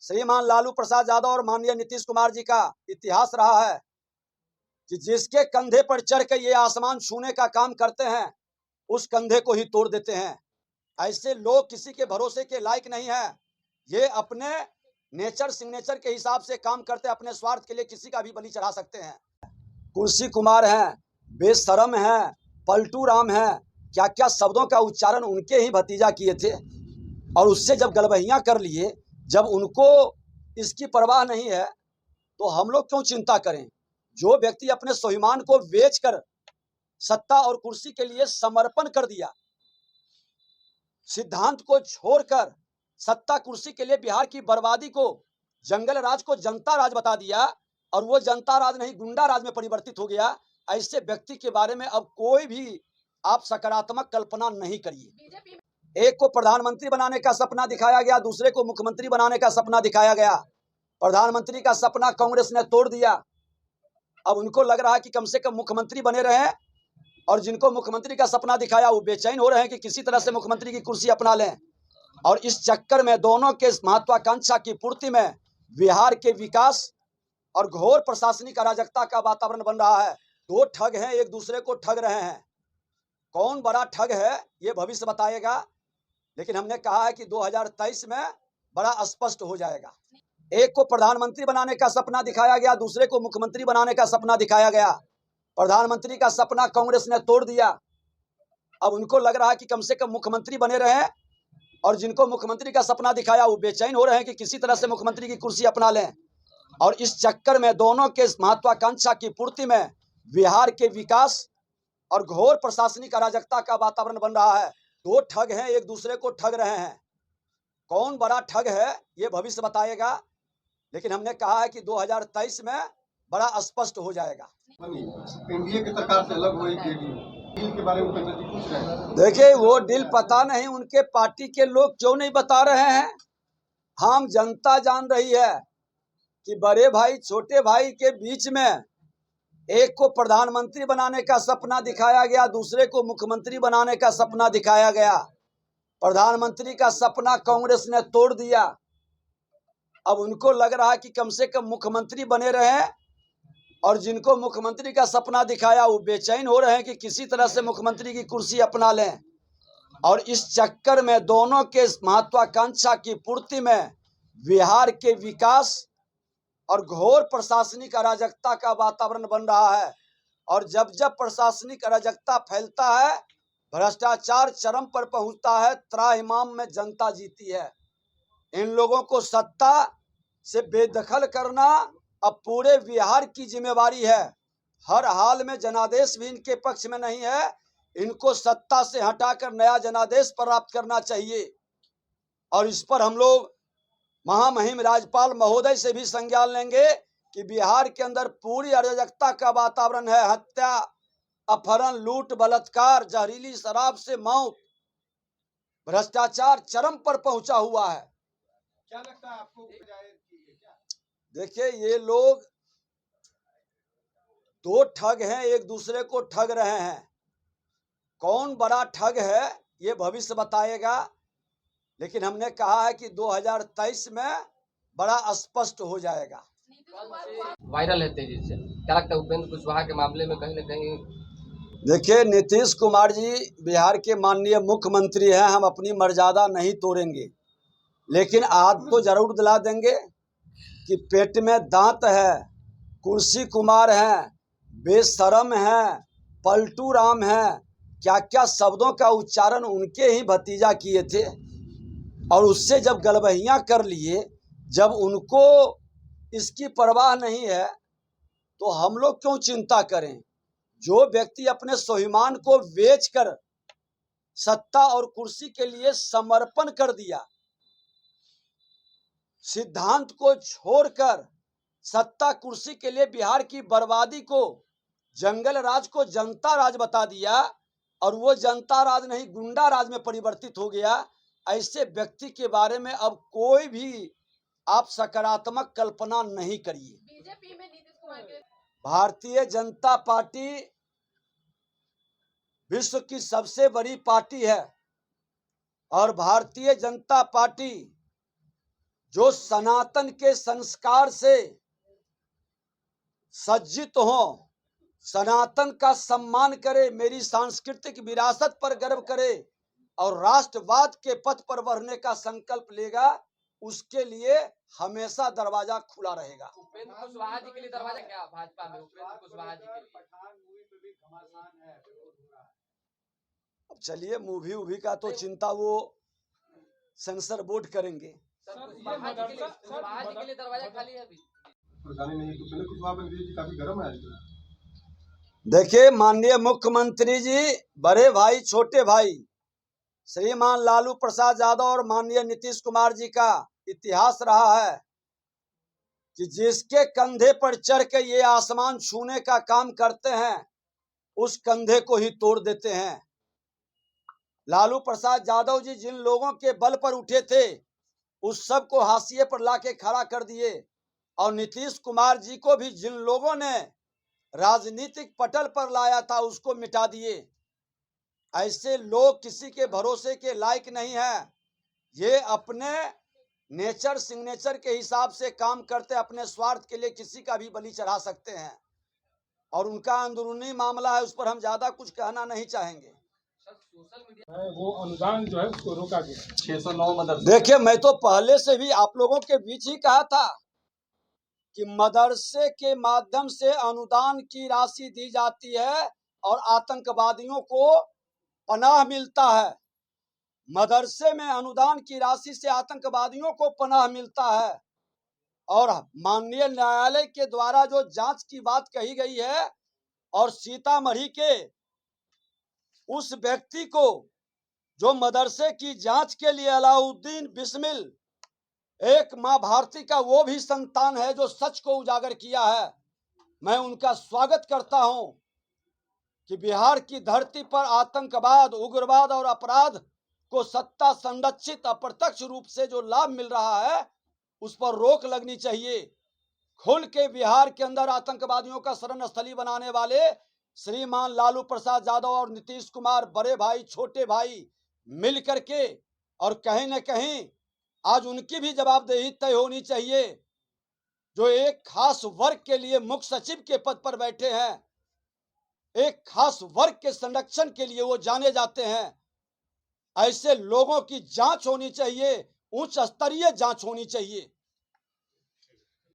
श्रीमान लालू प्रसाद यादव और माननीय नीतीश कुमार जी का इतिहास रहा है कि जिसके कंधे पर चढ़ के ये आसमान छूने का काम करते हैं उस कंधे को ही तोड़ देते हैं। ऐसे लोग किसी के भरोसे के लायक नहीं है। ये अपने नेचर सिग्नेचर के हिसाब से काम करते हैं, अपने स्वार्थ के लिए किसी का भी बलि चढ़ा सकते हैं। कुर्सी कुमार हैं, बेशरम हैं, पलटू राम हैं, क्या क्या शब्दों का उच्चारण उनके ही भतीजा किए थे और उससे जब गलबहियां कर लिए, जब उनको इसकी परवाह नहीं है तो हम लोग क्यों चिंता करें। जो व्यक्ति अपने स्वाभिमान को बेचकर सत्ता और कुर्सी के लिए समर्पण कर दिया, सिद्धांत को छोड़कर सत्ता कुर्सी के लिए बिहार की बर्बादी को, जंगल राज को जनता राज बता दिया और वो जनता राज नहीं गुंडा राज में परिवर्तित हो गया, ऐसे व्यक्ति के बारे में अब कोई भी आप सकारात्मक कल्पना नहीं करिए। एक को प्रधानमंत्री बनाने का सपना दिखाया गया, दूसरे को मुख्यमंत्री बनाने का सपना दिखाया गया। प्रधानमंत्री का सपना कांग्रेस ने तोड़ दिया। अब उनको लग रहा है कि कम से कम मुख्यमंत्री बने रहे, और जिनको मुख्यमंत्री का सपना दिखाया वो बेचैन हो रहे हैं कि किसी तरह से मुख्यमंत्री की कुर्सी अपना लें। और इस चक्कर में दोनों के महत्वाकांक्षा की पूर्ति में बिहार के विकास और घोर प्रशासनिक अराजकता का वातावरण बन रहा है। दो ठग हैं, एक दूसरे को ठग रहे हैं। कौन बड़ा ठग है ये भविष्य बताएगा, लेकिन हमने कहा है कि 2023 में बड़ा स्पष्ट हो जाएगा। एक को प्रधानमंत्री बनाने का सपना दिखाया गया, दूसरे को मुख्यमंत्री बनाने का सपना दिखाया गया। प्रधानमंत्री का सपना कांग्रेस ने तोड़ दिया। अब उनको लग रहा है कि कम से कम मुख्यमंत्री बने रहे, और जिनको मुख्यमंत्री का सपना दिखाया वो बेचैन हो रहे हैं कि किसी तरह से मुख्यमंत्री की कुर्सी अपना लें। और इस चक्कर में दोनों के महत्वाकांक्षा की पूर्ति में बिहार के विकास और घोर प्रशासनिक अराजकता का वातावरण बन रहा है। दो ठग हैं, एक दूसरे को ठग रहे हैं। कौन बड़ा ठग है ये भविष्य बताएगा, लेकिन हमने कहा है कि 2023 में बड़ा स्पष्ट हो जाएगा। एनडीए की सरकार से अलग हुई डील के बारे में पूछ रहे हैं। देखिए वो डील पता नहीं उनके पार्टी के लोग क्यों नहीं बता रहे हैं। हम जनता जान रही है कि बड़े भाई छोटे भाई के बीच में एक को प्रधानमंत्री बनाने का सपना दिखाया गया, दूसरे को मुख्यमंत्री बनाने का सपना दिखाया गया। प्रधानमंत्री का सपना कांग्रेस ने तोड़ दिया। अब उनको लग रहा है कि कम से कम मुख्यमंत्री बने रहे, और जिनको मुख्यमंत्री का सपना दिखाया वो बेचैन हो रहे हैं कि किसी तरह से मुख्यमंत्री की कुर्सी अपना लें। और इस चक्कर में दोनों के महत्वाकांक्षा की पूर्ति में बिहार के विकास और घोर प्रशासनिक अराजकता का वातावरण बन रहा है। और जब जब प्रशासनिक अराजकता फैलता है, भ्रष्टाचार चरम पर पहुंचता है, त्राहिमाम में जनता जीती है। इन लोगों को सत्ता से बेदखल करना अब पूरे बिहार की जिम्मेवारी है। हर हाल में जनादेश भी इनके पक्ष में नहीं है। इनको सत्ता से हटाकर नया जनादेश प्राप्त करना चाहिए। और इस पर हम लोग महामहिम राज्यपाल महोदय से भी संज्ञान लेंगे कि बिहार के अंदर पूरी अराजकता का वातावरण है। हत्या, अपहरण, लूट, बलात्कार, जहरीली शराब से मौत, भ्रष्टाचार चरम पर पहुंचा हुआ है। क्या लगता है आपको? देखिए ये लोग दो ठग हैं, एक दूसरे को ठग रहे हैं। कौन बड़ा ठग है ये भविष्य बताएगा, लेकिन हमने कहा है कि 2023 में बड़ा स्पष्ट हो जाएगा। वायरल है तेजी से, क्या लगता है उपेंद्र कुशवाहा के मामले में कहीं न कहीं? देखिए नीतीश कुमार जी बिहार के माननीय मुख्यमंत्री हैं, हम अपनी मर्यादा नहीं तोड़ेंगे, लेकिन आज तो जरूर दिला देंगे कि पेट में दांत है, कुर्सी कुमार हैं, बेशरम हैं, पलटू राम हैं, क्या क्या शब्दों का उच्चारण उनके ही भतीजा किए थे और उससे जब गलबहियां कर लिए, जब उनको इसकी परवाह नहीं है तो हम लोग क्यों चिंता करें। जो व्यक्ति अपने स्वाभिमान को बेचकर सत्ता और कुर्सी के लिए समर्पण कर दिया, सिद्धांत को छोड़कर सत्ता कुर्सी के लिए बिहार की बर्बादी को, जंगल राज को जनता राज बता दिया और वो जनता राज नहीं गुंडा राज में परिवर्तित हो गया, ऐसे व्यक्ति के बारे में अब कोई भी आप सकारात्मक कल्पना नहीं करिए। बीजेपी में नीतीश कुमार के भारतीय जनता पार्टी विश्व की सबसे बड़ी पार्टी है और भारतीय जनता पार्टी जो सनातन के संस्कार से सज्जित हो, सनातन का सम्मान करे, मेरी सांस्कृतिक विरासत पर गर्व करे और राष्ट्रवाद के पथ पर बढ़ने का संकल्प लेगा, उसके लिए हमेशा दरवाजा खुला रहेगा। उपेंद्र कुशवाहा जी के लिए दरवाजा क्या भाजपा में? उपेंद्र कुशवाहा जी के लिए अब चलिए, मूवी का तो चिंता वो सेंसर बोर्ड करेंगे। कुशवाहा जी के लिए दरवाजा खाली है अभी। परेशानी नहीं है तो उपेंद्र कुशवाहा पर जी काफी गर्म है आजकल। देखिए, माननीय मुख्यमंत्री जी, बड़े भाई छोटे भाई श्रीमान लालू प्रसाद यादव और माननीय नीतीश कुमार जी का इतिहास रहा है कि जिसके कंधे पर चढ़ के ये आसमान छूने का काम करते हैं, उस कंधे को ही तोड़ देते हैं। लालू प्रसाद यादव जी जिन लोगों के बल पर उठे थे, उस सब को हाशिए पर लाके खड़ा कर दिए, और नीतीश कुमार जी को भी जिन लोगों ने राजनीतिक पटल पर लाया था, उसको मिटा दिए। ऐसे लोग किसी के भरोसे के लायक नहीं है। ये अपने नेचर सिग्नेचर के हिसाब से काम करते, अपने स्वार्थ के लिए किसी का भी बलि चढ़ा सकते हैं, और उनका अंदरूनी मामला है, उस पर हम ज्यादा कुछ कहना नहीं चाहेंगे। सोशल मीडिया वो अनुदान जो है उसको रोका गया। 609 मदरसे। देखिए, मैं तो पहले से भी आप लोगों के बीच ही कहा था कि मदरसे के माध्यम से अनुदान की राशि दी जाती है और आतंकवादियों को पनाह मिलता है। मदरसे में अनुदान की राशि से आतंकवादियों को पनाह मिलता है, और माननीय न्यायालय के द्वारा जो जांच की बात कही गई है, और सीतामढ़ी के उस व्यक्ति को जो मदरसे की जांच के लिए अलाउद्दीन बिस्मिल, एक मां भारती का वो भी संतान है जो सच को उजागर किया है। मैं उनका स्वागत करता हूं कि बिहार की धरती पर आतंकवाद, उग्रवाद और अपराध को सत्ता संरक्षित अप्रत्यक्ष रूप से जो लाभ मिल रहा है, उस पर रोक लगनी चाहिए। खुल के बिहार के अंदर आतंकवादियों का शरण स्थली बनाने वाले श्रीमान लालू प्रसाद यादव और नीतीश कुमार, बड़े भाई छोटे भाई मिल करके, और कहीं न कहीं आज उनकी भी जवाबदेही तय होनी चाहिए, जो एक खास वर्ग के लिए मुख्य सचिव के पद पर बैठे हैं, एक खास वर्ग के संरक्षण के लिए वो जाने जाते हैं। ऐसे लोगों की जांच होनी चाहिए, उच्च स्तरीय जांच होनी चाहिए।